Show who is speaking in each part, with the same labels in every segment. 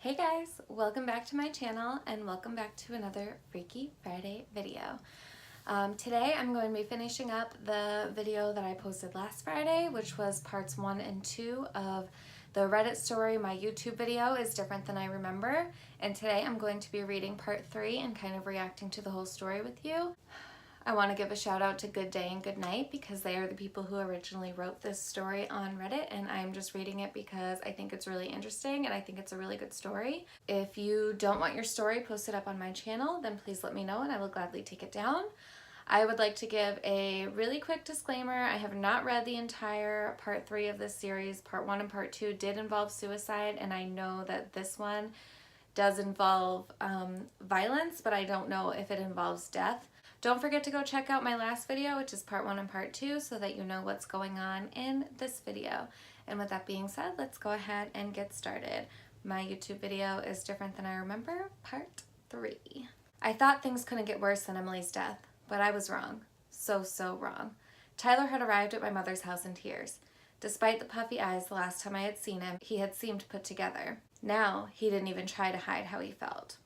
Speaker 1: Hey guys, welcome back to my channel and welcome back to another Freaky Friday video. Today I'm going to be finishing up the video that I posted last Friday, which was parts 1 and 2 of the Reddit story. My YouTube video is different than I remember, and today I'm going to be reading part 3 and kind of reacting to the whole story with you. I want to give a shout out to Good Day and Good Night because they are the people who originally wrote this story on Reddit, and I'm just reading it because I think it's really interesting and I think it's a really good story. If you don't want your story posted up on my channel, then please let me know and I will gladly take it down. I would like to give a really quick disclaimer. I have not read the entire part 3 of this series. Part 1 and part 2 did involve suicide, and I know that this one does involve violence, but I don't know if it involves death. Don't forget to go check out my last video, which is part 1 and part 2, so that you know what's going on in this video. And with that being said, let's go ahead and get started. My YouTube video is different than I remember, part 3. I thought things couldn't get worse than Emily's death, but I was wrong. So wrong. Tyler had arrived at my mother's house in tears. Despite the puffy eyes the last time I had seen him, he had seemed put together. Now, he didn't even try to hide how he felt.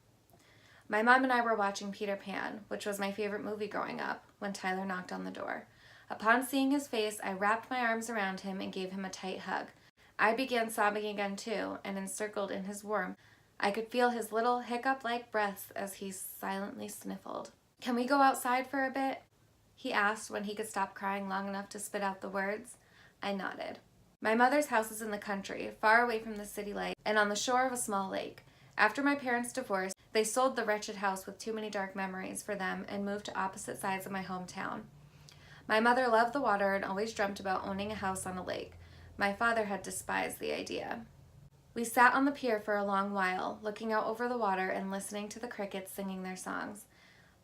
Speaker 1: My mom and I were watching Peter Pan, which was my favorite movie growing up, when Tyler knocked on the door. Upon seeing his face, I wrapped my arms around him and gave him a tight hug. I began sobbing again too, and encircled in his warmth, I could feel his little hiccup-like breaths as he silently sniffled. "Can we go outside for a bit?" he asked when he could stop crying long enough to spit out the words. I nodded. My mother's house is in the country, far away from the city light, and on the shore of a small lake. After my parents' divorce, they sold the wretched house with too many dark memories for them and moved to opposite sides of my hometown. My mother loved the water and always dreamt about owning a house on a lake. My father had despised the idea. We sat on the pier for a long while, looking out over the water and listening to the crickets singing their songs.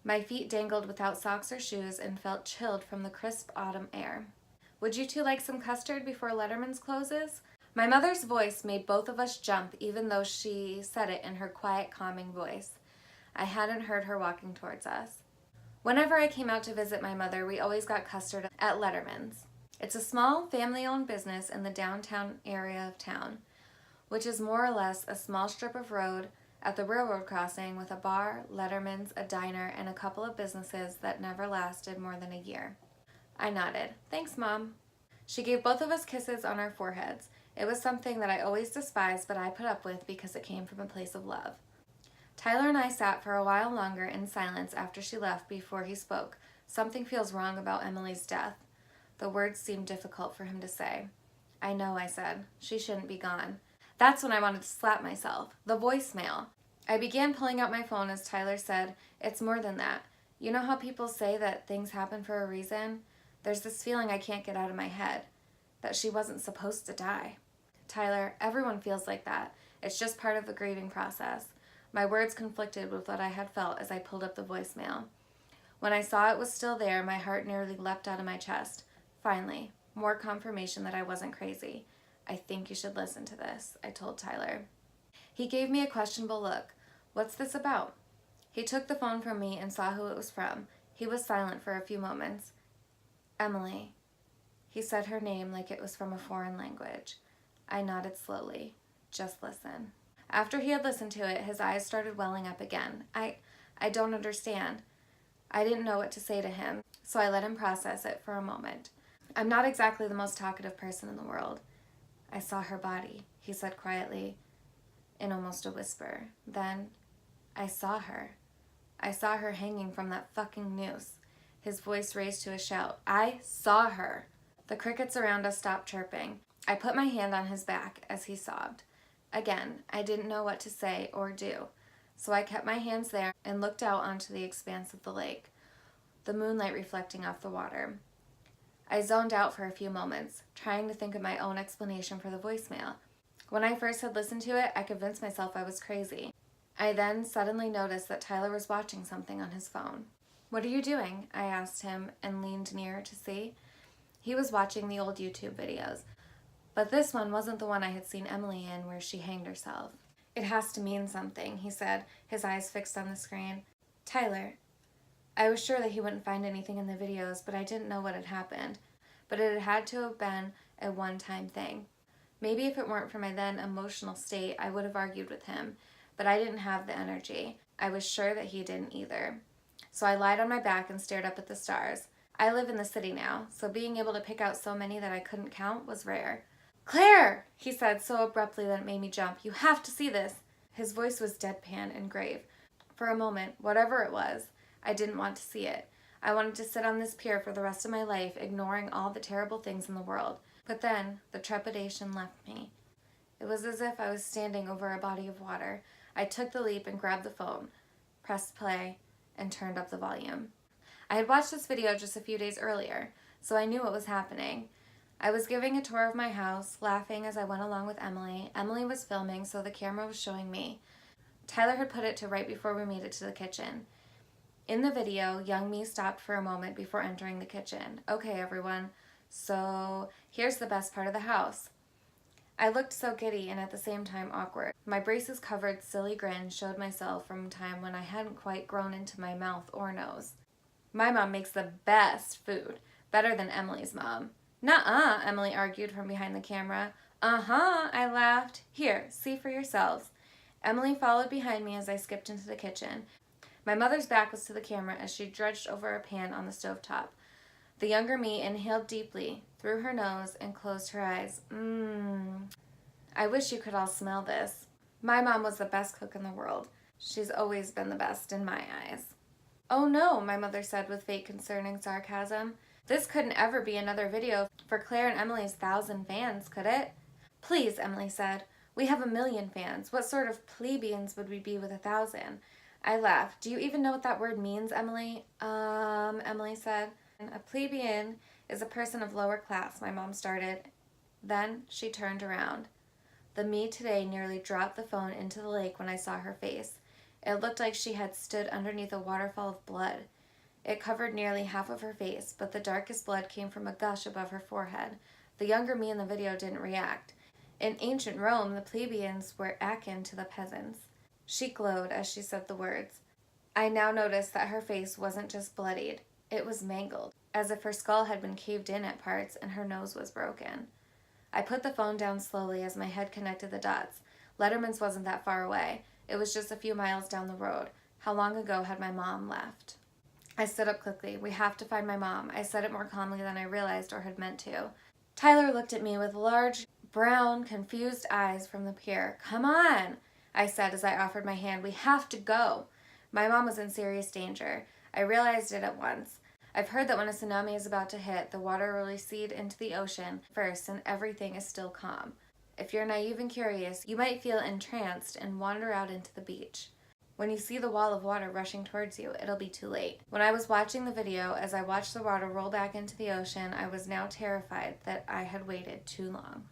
Speaker 1: My feet dangled without socks or shoes and felt chilled from the crisp autumn air. "Would you two like some custard before Letterman's closes?" My mother's voice made both of us jump, even though she said it in her quiet, calming voice. I hadn't heard her walking towards us. Whenever I came out to visit my mother, we always got custard at Letterman's. It's a small, family-owned business in the downtown area of town, which is more or less a small strip of road at the railroad crossing with a bar, Letterman's, a diner, and a couple of businesses that never lasted more than a year. I nodded. "Thanks, Mom." She gave both of us kisses on our foreheads. It was something that I always despised, but I put up with because it came from a place of love. Tyler and I sat for a while longer in silence after she left before he spoke. "Something feels wrong about Emily's death." The words seemed difficult for him to say. "I know," I said. "She shouldn't be gone." That's when I wanted to slap myself. The voicemail. I began pulling out my phone as Tyler said, "It's more than that. You know how people say that things happen for a reason? There's this feeling I can't get out of my head. That she wasn't supposed to die." "Tyler, everyone feels like that. It's just part of the grieving process." My words conflicted with what I had felt as I pulled up the voicemail. When I saw it was still there, my heart nearly leapt out of my chest. Finally, more confirmation that I wasn't crazy. "I think you should listen to this," I told Tyler. He gave me a questionable look. "What's this about?" He took the phone from me and saw who it was from. He was silent for a few moments. "Emily." He said her name like it was from a foreign language. I nodded slowly. "Just listen." After he had listened to it, his eyes started welling up again. I don't understand." I didn't know what to say to him, so I let him process it for a moment. "I'm not exactly the most talkative person in the world." "I saw her body," he said quietly, in almost a whisper. Then, I saw her. I saw her hanging from that fucking noose." His voice raised to a shout. "I saw her." The crickets around us stopped chirping. I put my hand on his back as he sobbed. Again, I didn't know what to say or do, so I kept my hands there and looked out onto the expanse of the lake, the moonlight reflecting off the water. I zoned out for a few moments, trying to think of my own explanation for the voicemail. When I first had listened to it, I convinced myself I was crazy. I then suddenly noticed that Tyler was watching something on his phone. "What are you doing?" I asked him and leaned nearer to see. He was watching the old YouTube videos, but this one wasn't the one I had seen Emily in where she hanged herself. "It has to mean something," he said, his eyes fixed on the screen. "Tyler." I was sure that he wouldn't find anything in the videos, but I didn't know what had happened. But it had to have been a one-time thing. Maybe if it weren't for my then emotional state, I would have argued with him, but I didn't have the energy. I was sure that he didn't either. So I lied on my back and stared up at the stars. I live in the city now, so being able to pick out so many that I couldn't count was rare. "Claire!" he said so abruptly that it made me jump. "You have to see this." His voice was deadpan and grave. For a moment, whatever it was, I didn't want to see it. I wanted to sit on this pier for the rest of my life, ignoring all the terrible things in the world. But then, the trepidation left me. It was as if I was standing over a body of water. I took the leap and grabbed the phone, pressed play, and turned up the volume. I had watched this video just a few days earlier, so I knew what was happening. I was giving a tour of my house, laughing as I went along with Emily. Emily was filming, so the camera was showing me. Tyler had put it to right before we made it to the kitchen. In the video, young me stopped for a moment before entering the kitchen. "Okay, everyone, so here's the best part of the house." I looked so giddy and at the same time awkward. My braces-covered silly grin showed myself from a time when I hadn't quite grown into my mouth or nose. "My mom makes the best food, better than Emily's mom." "Nuh-uh," Emily argued from behind the camera. "Uh-huh," I laughed. "Here, see for yourselves." Emily followed behind me as I skipped into the kitchen. My mother's back was to the camera as she drudged over a pan on the stovetop. The younger me inhaled deeply through her nose and closed her eyes. I wish you could all smell this. My mom was the best cook in the world. She's always been the best in my eyes. "Oh no," my mother said with fake concern and sarcasm. "This couldn't ever be another video for Claire and Emily's 1,000 fans, could it?" "Please," Emily said. "We have 1,000,000 fans. What sort of plebeians would we be with 1,000? I laughed. "Do you even know what that word means, Emily?" Emily said. "A plebeian is a person of lower class," my mom started. Then she turned around. The me today nearly dropped the phone into the lake when I saw her face. It looked like she had stood underneath a waterfall of blood. It covered nearly half of her face, but the darkest blood came from a gush above her forehead. The younger me in the video didn't react. In ancient Rome, the plebeians were akin to the peasants. She glowed as she said the words. I now noticed that her face wasn't just bloodied. It was mangled, as if her skull had been caved in at parts and her nose was broken. I put the phone down slowly as my head connected the dots. Letterman's wasn't that far away. It was just a few miles down the road. How long ago had my mom left? I stood up quickly. "We have to find my mom." I said it more calmly than I realized or had meant to. Tyler looked at me with large, brown, confused eyes from the pier. "Come on," I said as I offered my hand. "We have to go." My mom was in serious danger. I realized it at once. I've heard that when a tsunami is about to hit, the water will recede into the ocean first and everything is still calm. If you're naive and curious, you might feel entranced and wander out into the beach. When you see the wall of water rushing towards you, it'll be too late. When I was watching the video, as I watched the water roll back into the ocean, I was now terrified that I had waited too long.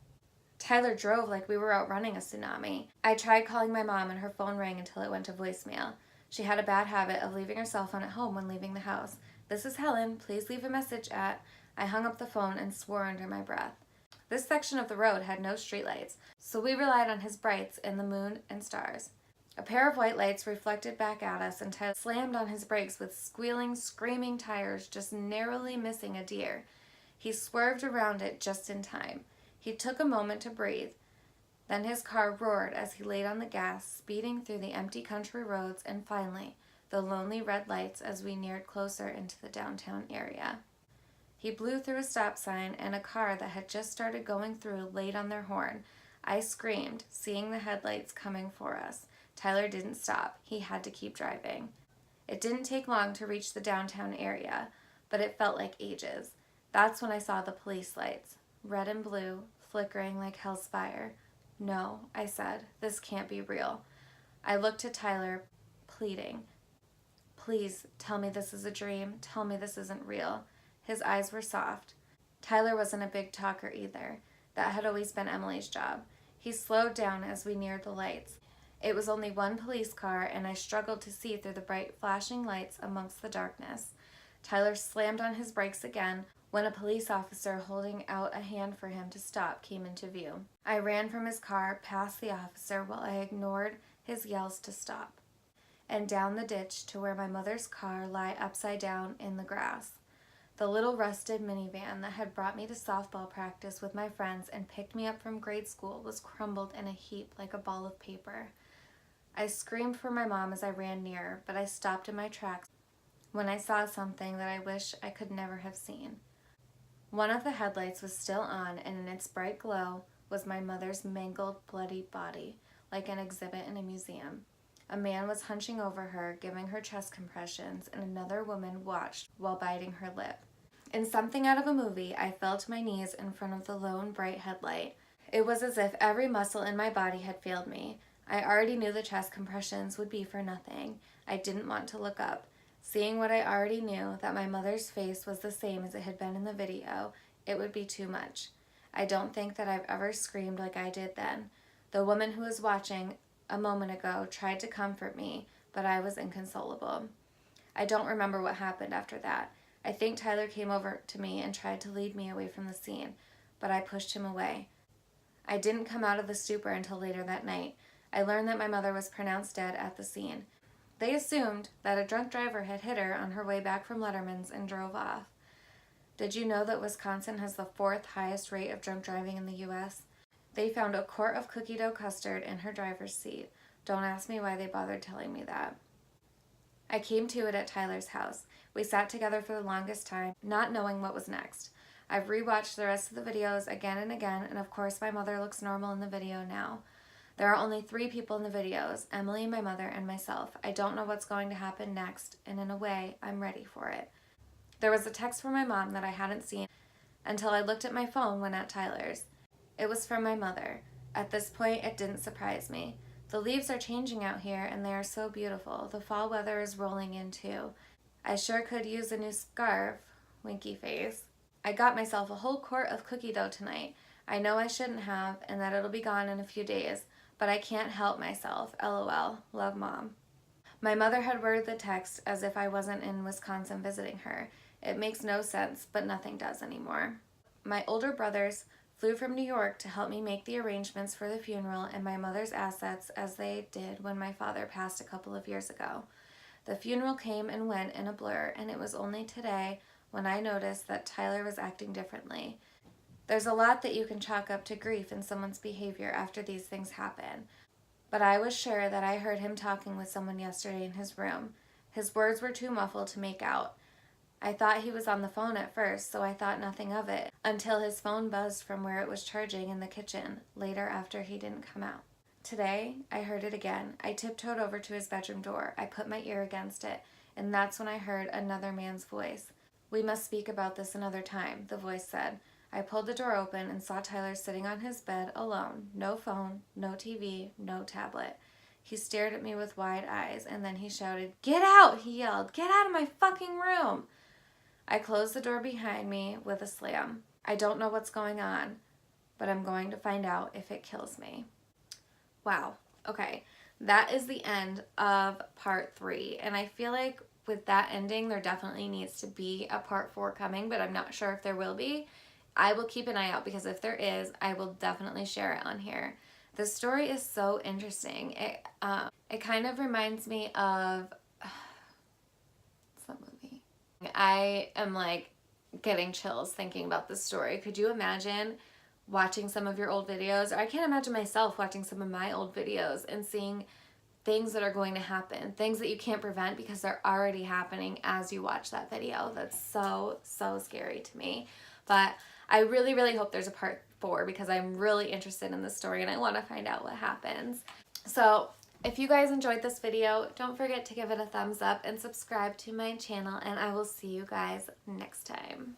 Speaker 1: Tyler drove like we were outrunning a tsunami. I tried calling my mom and her phone rang until it went to voicemail. She had a bad habit of leaving her cell phone at home when leaving the house. "This is Helen. Please leave a message at..." I hung up the phone and swore under my breath. This section of the road had no streetlights, so we relied on his brights and the moon and stars. A pair of white lights reflected back at us, and Tyler slammed on his brakes with squealing, screaming tires, just narrowly missing a deer. He swerved around it just in time. He took a moment to breathe. Then his car roared as he laid on the gas, speeding through the empty country roads, and finally, the lonely red lights as we neared closer into the downtown area. He blew through a stop sign, and a car that had just started going through laid on their horn. I screamed, seeing the headlights coming for us. Tyler didn't stop. He had to keep driving. It didn't take long to reach the downtown area, but it felt like ages. That's when I saw the police lights, red and blue, flickering like hell's fire. "No," I said, "this can't be real." I looked at Tyler, pleading. "Please, tell me this is a dream. Tell me this isn't real." His eyes were soft. Tyler wasn't a big talker either. That had always been Emily's job. He slowed down as we neared the lights. It was only one police car, and I struggled to see through the bright flashing lights amongst the darkness. Tyler slammed on his brakes again when a police officer holding out a hand for him to stop came into view. I ran from his car, past the officer, while I ignored his yells to stop, and down the ditch to where my mother's car lay upside down in the grass. The The little rusted minivan that had brought me to softball practice with my friends and picked me up from grade school was crumbled in a heap like a ball of paper. I screamed for my mom as I ran near, but I stopped in my tracks when I saw something that I wish I could never have seen. One of the headlights was still on, and in its bright glow was my mother's mangled, bloody body, like an exhibit in a museum. A man was hunching over her, giving her chest compressions, and another woman watched while biting her lip. In something out of a movie, I fell to my knees in front of the lone, bright headlight. It was as if every muscle in my body had failed me. I already knew the chest compressions would be for nothing. I didn't want to look up. Seeing what I already knew, that my mother's face was the same as it had been in the video, it would be too much. I don't think that I've ever screamed like I did then. The woman who was watching a moment ago tried to comfort me, but I was inconsolable. I don't remember what happened after that. I think Tyler came over to me and tried to lead me away from the scene, but I pushed him away. I didn't come out of the stupor until later that night. I learned that my mother was pronounced dead at the scene. They assumed that a drunk driver had hit her on her way back from Letterman's and drove off. Did you know that Wisconsin has the 4th highest rate of drunk driving in the U.S.? They found a quart of cookie dough custard in her driver's seat. Don't ask me why they bothered telling me that. I came to it at Tyler's house. We sat together for the longest time, not knowing what was next. I've rewatched the rest of the videos again and again, and of course my mother looks normal in the video now. There are only 3 people in the videos, Emily, my mother, and myself. I don't know what's going to happen next, and in a way, I'm ready for it. There was a text from my mom that I hadn't seen until I looked at my phone when at Tyler's. It was from my mother. At this point, it didn't surprise me. The leaves are changing out here, and they are so beautiful. The fall weather is rolling in, too. I sure could use a new scarf. Winky face. I got myself a whole quart of cookie dough tonight. I know I shouldn't have, and that it'll be gone in a few days, but I can't help myself. LOL. Love, Mom. My mother had worded the text as if I wasn't in Wisconsin visiting her. It makes no sense, but nothing does anymore. My older brothers flew from New York to help me make the arrangements for the funeral and my mother's assets as they did when my father passed a couple of years ago. The funeral came and went in a blur, and it was only today when I noticed that Tyler was acting differently. There's a lot that you can chalk up to grief in someone's behavior after these things happen, but I was sure that I heard him talking with someone yesterday in his room. His words were too muffled to make out. I thought he was on the phone at first, so I thought nothing of it, until his phone buzzed from where it was charging in the kitchen, later after he didn't come out. Today, I heard it again. I tiptoed over to his bedroom door. I put my ear against it, and that's when I heard another man's voice. "We must speak about this another time," the voice said. I pulled the door open and saw Tyler sitting on his bed alone. No phone, no TV, no tablet. He stared at me with wide eyes, and then he shouted, "Get out!" he yelled. "Get out of my fucking room!" I closed the door behind me with a slam. I don't know what's going on, but I'm going to find out if it kills me. Wow. Okay. That is the end of part 3. And I feel like with that ending, there definitely needs to be a part 4 coming, but I'm not sure if there will be. I will keep an eye out, because if there is, I will definitely share it on here. The story is so interesting. It kind of reminds me of some movie. I am like getting chills thinking about this story. Could you imagine watching some of your old videos? Or I can't imagine myself watching some of my old videos and seeing things that are going to happen, things that you can't prevent because they're already happening as you watch that video. That's so, so scary to me. But I really, really hope there's a part 4, because I'm really interested in this story and I want to find out what happens. So if you guys enjoyed this video, don't forget to give it a thumbs up and subscribe to my channel, and I will see you guys next time.